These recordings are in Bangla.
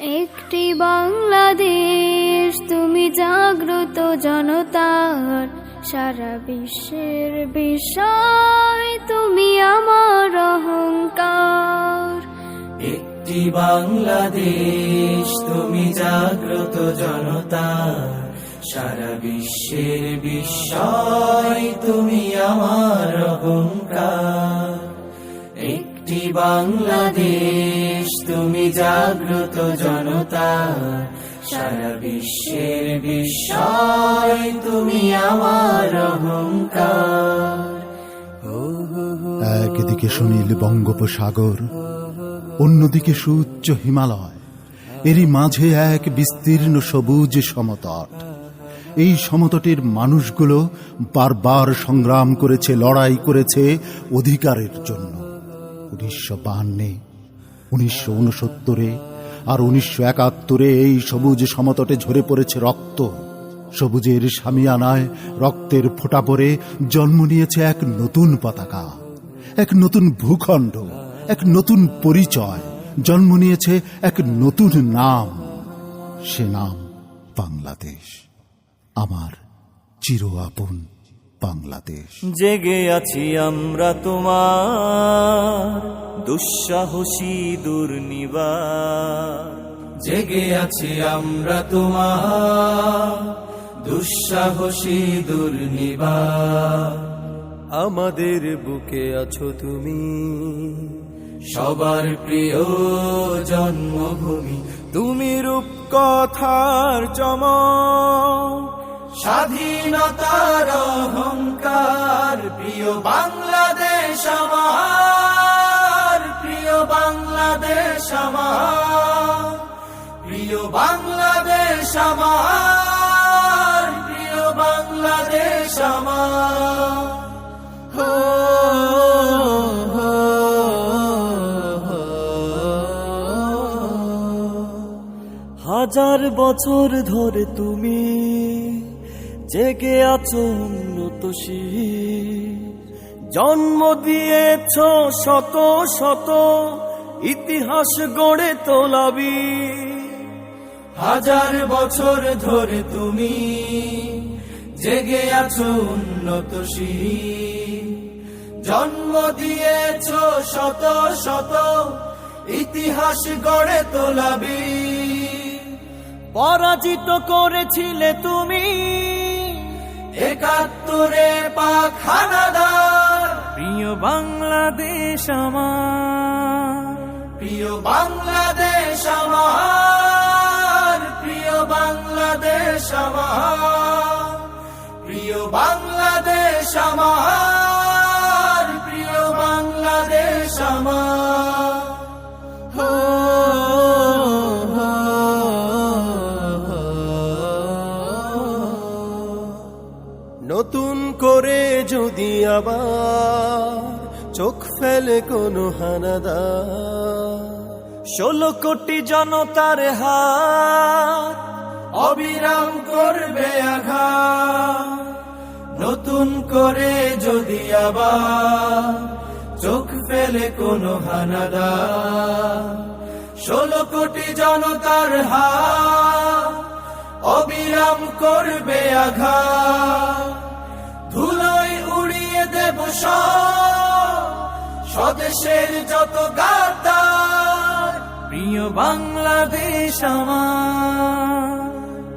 একটি বাংলাদেশ তুমি জাগ্রত জনতার, সারা বিশ্বের বিষয় তুমি আমার অহংকার। একটি বাংলাদেশ তুমি জাগ্রত জনতার, সারা বিশ্বের বিষয় তুমি আমার অহংকার। একটি বাংলাদেশ তুমি জাগ্রত জনতার, সারা বিশ্বের বিষয় তুমি আমার অহংকার। একদিকে সুনীল বঙ্গোপসাগর, অন্যদিকে সুউচ্চ হিমালয়, এরই মাঝে এক বিস্তীর্ণ সবুজ সমতট। এই সমতটের মানুষগুলো বারবার সংগ্রাম করেছে, লড়াই করেছে অধিকারের জন্য। 1952, 1969 আর 1971 এই সবুজ সমতটে ঝরে পড়েছে রক্ত। সবুজের শামিয়ানায় রক্তের ফোঁটা পড়ে জন্ম নিয়েছে এক নতুন পতাকা, এক নতুন ভূখণ্ড, এক নতুন পরিচয়, জন্ম নিয়েছে এক নতুন নাম। সে নাম বাংলাদেশ, আমার চির আপন বাংলাদেশ। জেগে আছি আমরা তোমার দুঃসাহসী দুর্নিবার, জেগে আছি আমরা তোমার দুঃসাহসী দুর্নিবার। আমাদের বুকে আছো তুমি, সবার প্রিয় জন্মভূমি। তুমি রূপকথার চমক, স্বাধীনতার অহংকার। প্রিয় বাংলাদেশ আমার, প্রিয় বাংলাদেশ আমার, প্রিয় বাংলাদেশ আমার, প্রিয় বাংলাদেশ আমার। হাজার বছর ধরে তুমি জেগে আছো উন্নত শির, জন্ম দিয়েছ শত শত ইতিহাস গড়ে তোলাবি। হাজার বছর ধরে তুমি জেগে আছো উন্নত শির, জন্ম দিয়েছ শত শত ইতিহাস গড়ে তোলাবি। পরাজিত করেছিলে তুমি 71 পাক হানাদার। প্রিয় বাংলাদেশ আমার, প্রিয় বাংলাদেশ আমার, প্রিয় বাংলাদেশ আমার, প্রিয় বাংলাদেশ আমার, প্রিয় বাংলাদেশ আমার। নতুন করে যদি আবার চোখ ফেলে কোনো হানাদার, 16 কোটি জনতার হাত অবিরাম করবে আঘাত। নতুন করে যদি আবার চোখ ফেলে কোনো হানাদার, 16 কোটি জনতার হাত অবিরাম করবে আঘাত। ধুলোয় উড়িয়ে দেব স্বদেশের যত গাদ্দার। প্রিয় বাংলাদেশ আমার,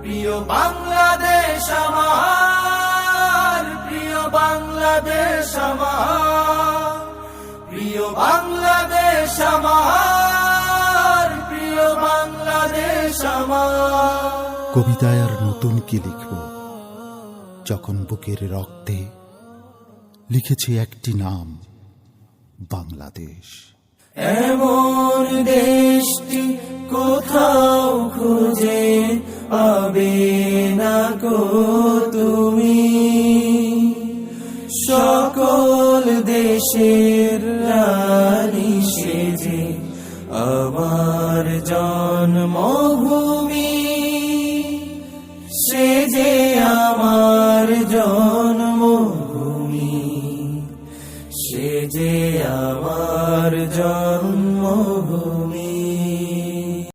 প্রিয় বাংলাদেশ আমার, প্রিয় বাংলাদেশ আমার, প্রিয় বাংলাদেশ আমার, প্রিয় বাংলাদেশ আমার। কবিতায় আর নতুন কি লিখব, যখন বুকের রক্তে লিখেছি একটি নাম, বাংলাদেশ। এমন দেশটি কোথাও খুঁজে পাবে না গো তুমি, সকল দেশের রানী সেজে আমার জন্মভূমি, সে যে আমার জন্মভূমি, সে যে আমার